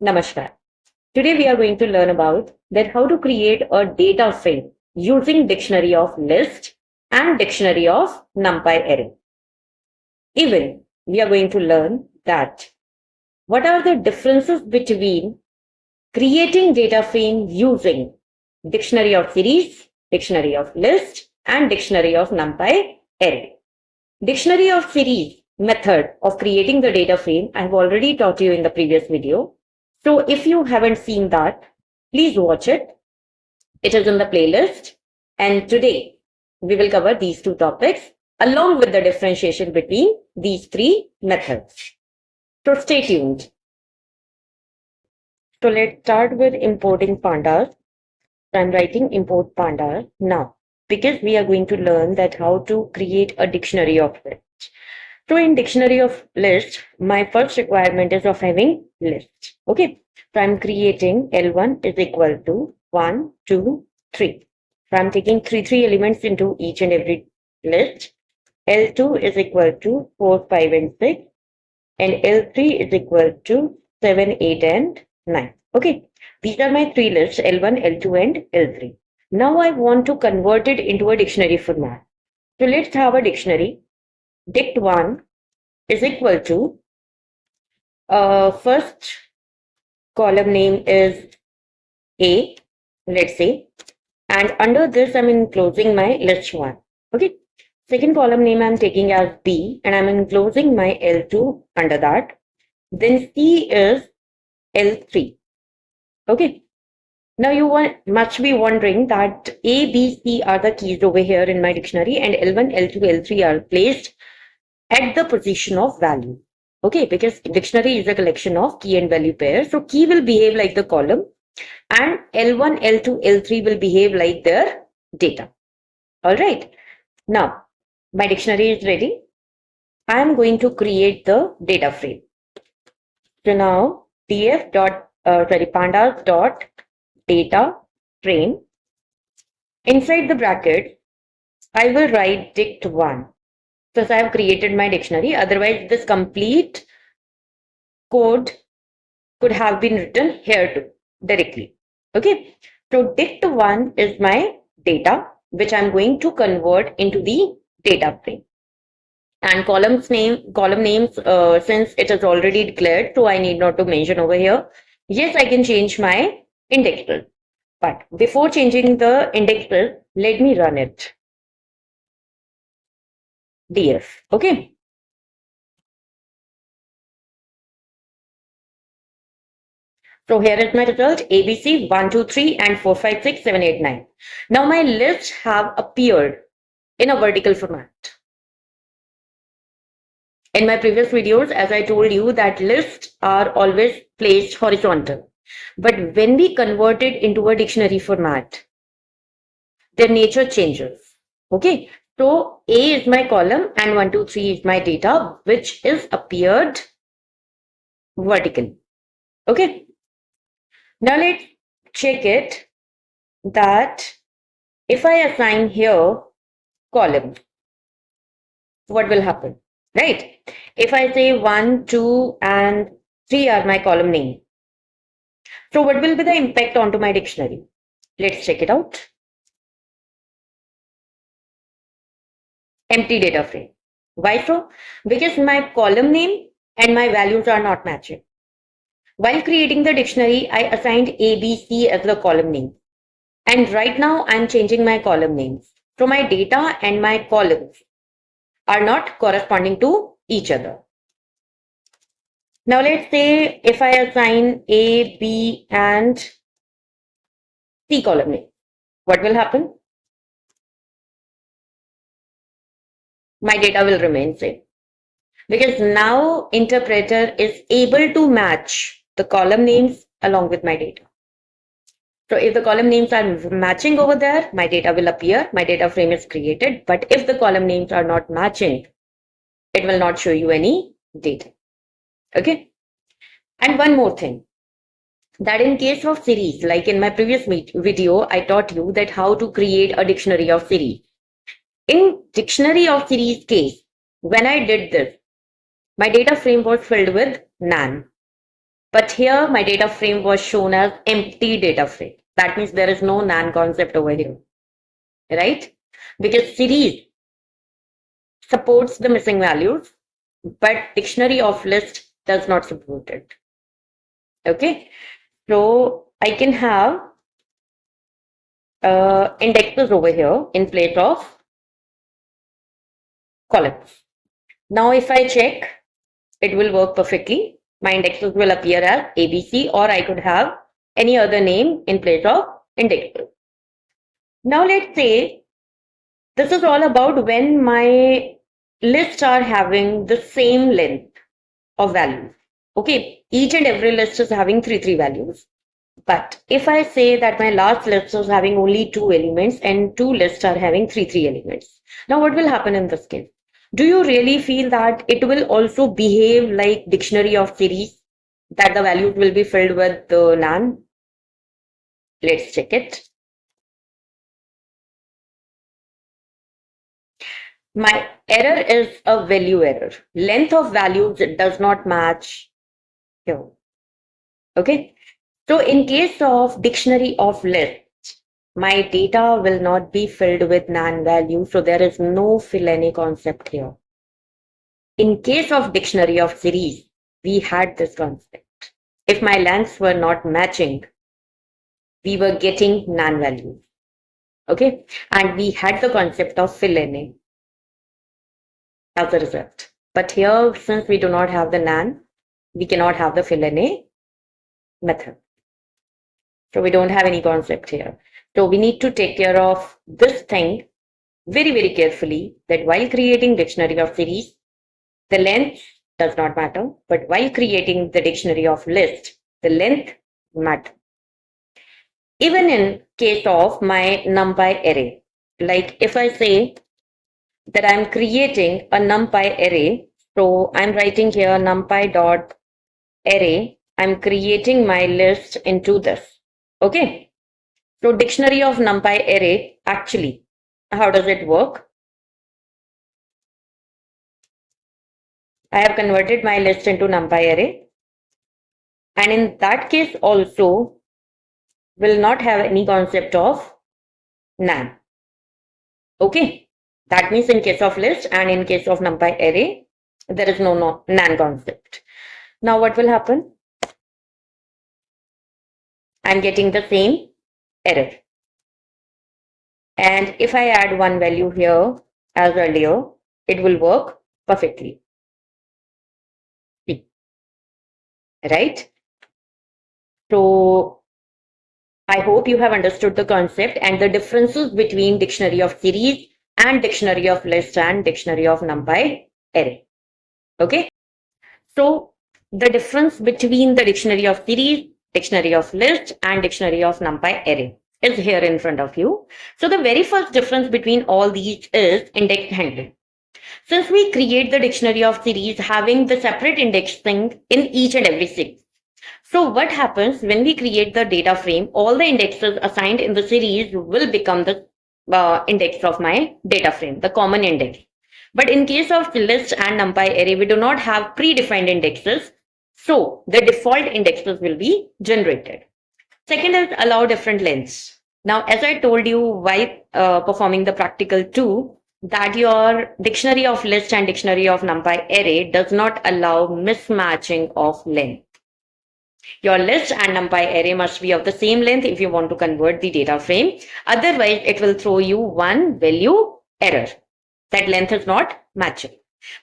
Namaskar. Today we are going to learn about that how to create a data frame using Dictionary of List and Dictionary of NumPy Array. Even we are going to learn that what are the differences between creating data frame using Dictionary of Series, Dictionary of List and Dictionary of NumPy Array. Dictionary of Series method of creating the data frame I have already taught you in the previous video. So if you haven't seen that, please watch it. It is in the playlist. And today we will cover these two topics along with the differentiation between these three methods. So stay tuned. So let's start with importing pandas. So I'm writing import pandas now because we are going to learn that how to create a dictionary of it. So in dictionary of list, my first requirement is of having list. Okay. So I'm creating L1 is equal to 1, 2, 3. So I'm taking three elements into each and every list. L2 is equal to 4, 5 and 6. And L3 is equal to 7, 8 and 9. Okay. These are my three lists, L1, L2 and L3. Now I want to convert it into a dictionary format. So let's have a dictionary. Dict1 is equal to first column name is A, let's say, and under this I'm enclosing my list 1. Okay. Second column name I'm taking as B and I'm enclosing my L2 under that. Then C is L3. Okay. Now you must be wondering that A, B, C are the keys over here in my dictionary and L1, L2, L3 are placed at the position of value. Okay, because dictionary is a collection of key and value pairs. So key will behave like the column and L1, L2, L3 will behave like their data. All right. Now, my dictionary is ready. I am going to create the data frame. So now pandas dot data frame. Inside the bracket, I will write dict1. Because I have created my dictionary. Otherwise, this complete code could have been written here too directly. Okay. So dict1 is my data, which I'm going to convert into the data frame. And column names, since it is already declared, so I need not to mention over here. Yes, I can change my indexes. But before changing the indexes, let me run it. df. Okay. So here is my result ABC 1, 2, 3 and 4, 5, 6, 7, 8, 9. Now my lists have appeared in a vertical format. In my previous videos, as I told you that lists are always placed horizontal. But when we convert it into a dictionary format, their nature changes. Okay. So A is my column and 1, 2, 3 is my data, which is appeared vertical. Okay. Now let's check it that if I assign here column, what will happen? Right? If I say 1, 2 and 3 are my column name. So what will be the impact onto my dictionary? Let's check it out. Empty data frame. Why so? Because my column name and my values are not matching. While creating the dictionary, I assigned A, B, C as the column name. And right now I'm changing my column names. So my data and my columns are not corresponding to each other. Now let's say if I assign A, B and C column name, what will happen? My data will remain same. Because now interpreter is able to match the column names along with my data. So if the column names are matching over there, my data will appear, my data frame is created. But if the column names are not matching, it will not show you any data. Okay. And one more thing, that in case of series, like in my previous video, I taught you that how to create a dictionary of series. In dictionary of series case, when I did this, my data frame was filled with none. But here my data frame was shown as empty data frame. That means there is no NaN concept over here, right? Because series supports the missing values, but dictionary of list does not support it. Okay, so I can have indexes over here in place of columns. Now if I check, it will work perfectly. My indexes will appear as ABC, or I could have any other name in place of indexes. Now let's say this is all about when my lists are having the same length of values. Okay, each and every list is having three values. But if I say that my last list is having only 2 elements and 2 lists are having three elements, now what will happen in this case? Do you really feel that it will also behave like dictionary of series, that the values will be filled with the NaN? Let's check it. My error is a value error. Length of values does not match here. Okay. So in case of dictionary of lists, my data will not be filled with NaN value. So there is no fill any concept here. In case of dictionary of series, we had this concept. If my lengths were not matching, we were getting NaN values. Okay. And we had the concept of fill any as a result. But here, since we do not have the NaN, we cannot have the fill any method. So we don't have any concept here. So we need to take care of this thing very carefully, that while creating dictionary of series, the length does not matter. But while creating the dictionary of list, the length matters. Even in case of my NumPy array, like if I say that I'm creating a NumPy array, so I'm writing here NumPy dot array, I'm creating my list into this. Okay. So dictionary of NumPy array, actually, how does it work? I have converted my list into NumPy array. And in that case also will not have any concept of NaN. Okay. That means in case of list and in case of NumPy array, there is no NaN concept. Now what will happen? I'm getting the same error. And if I add one value here as earlier, it will work perfectly. See, right? So I hope you have understood the concept and the differences between dictionary of series and dictionary of list and dictionary of NumPy array. Okay. So the difference between the dictionary of series, dictionary of list and dictionary of NumPy array is here in front of you. So the very first difference between all these is index handling. Since we create the dictionary of series having the separate indexing in each and every series. So what happens when we create the data frame, all the indexes assigned in the series will become the index of my data frame, the common index. But in case of list and NumPy array, we do not have predefined indexes. So the default indexes will be generated. Second is allow different lengths. Now, as I told you while performing the practical 2, that your dictionary of list and dictionary of NumPy array does not allow mismatching of length. Your list and NumPy array must be of the same length if you want to convert the data frame. Otherwise, it will throw you one value error. That length is not matching.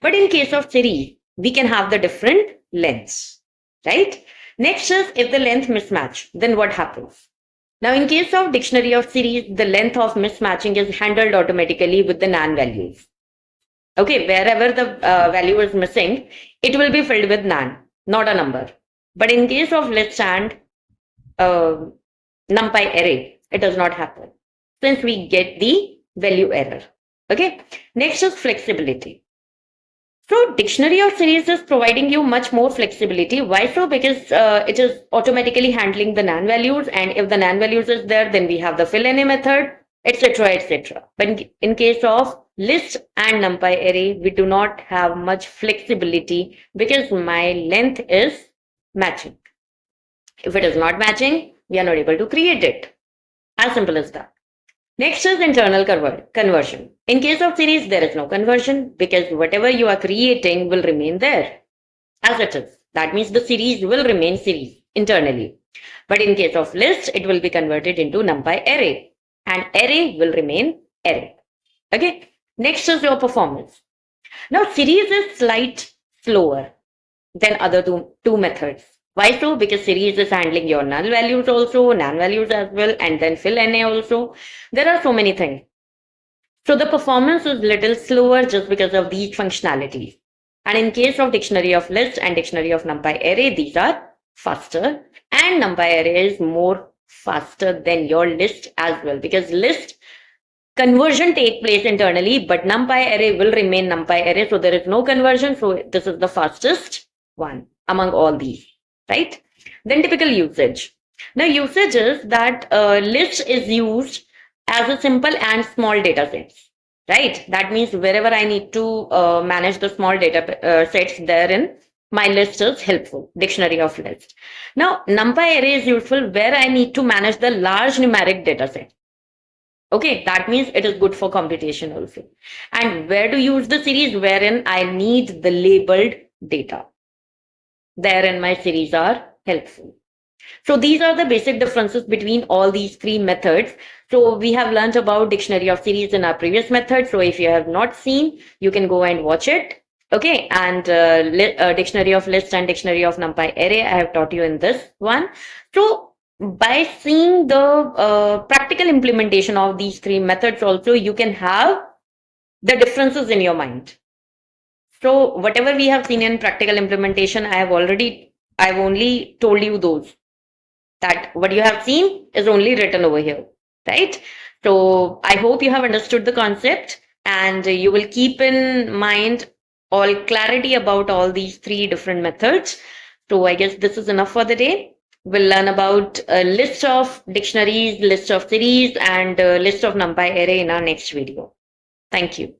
But in case of series, we can have the different lengths, right? Next is if the length mismatch, then what happens? Now, in case of dictionary of series, the length of mismatching is handled automatically with the NaN values. Okay, wherever the value is missing, it will be filled with NaN, not a number. But in case of list and NumPy array, it does not happen since we get the value error. Okay. Next is flexibility. So dictionary of series is providing you much more flexibility. Why so? Because it is automatically handling the NaN values, and if the NaN values is there, then we have the fill any method, etc., etc. But in case of list and NumPy array, we do not have much flexibility because my length is matching. If it is not matching, we are not able to create it. As simple as that. Next is internal conversion. In case of series, there is no conversion because whatever you are creating will remain there as it is. That means the series will remain series internally. But in case of list, it will be converted into NumPy array and array will remain array. Okay. Next is your performance. Now series is slight slower than other two methods. Why so? Because series is handling your null values also, non values as well, and then fill NA also. There are so many things. So the performance is little slower just because of these functionalities. And in case of dictionary of list and dictionary of NumPy array, these are faster, and NumPy array is more faster than your list as well, because list conversion take place internally, but NumPy array will remain NumPy array, so there is no conversion. So this is the fastest one among all these, right? Then typical usage. Now usage is that list is used as a simple and small data sets, right? That means wherever I need to manage the small data sets therein, my list is helpful, dictionary of list. Now NumPy array is useful where I need to manage the large numeric data set. Okay, that means it is good for computation also. And where to use the series? Wherein I need the labeled data. Therein my series are helpful. So these are the basic differences between all these three methods. So we have learned about dictionary of series in our previous method. So if you have not seen, you can go and watch it. Okay, and dictionary of list and dictionary of NumPy array, I have taught you in this one. So by seeing the practical implementation of these three methods also, you can have the differences in your mind. So whatever we have seen in practical implementation, I've only told you those, that what you have seen is only written over here, right? So I hope you have understood the concept and you will keep in mind all clarity about all these three different methods. So I guess this is enough for the day. We'll learn about a list of dictionaries, list of series, and a list of NumPy array in our next video. Thank you.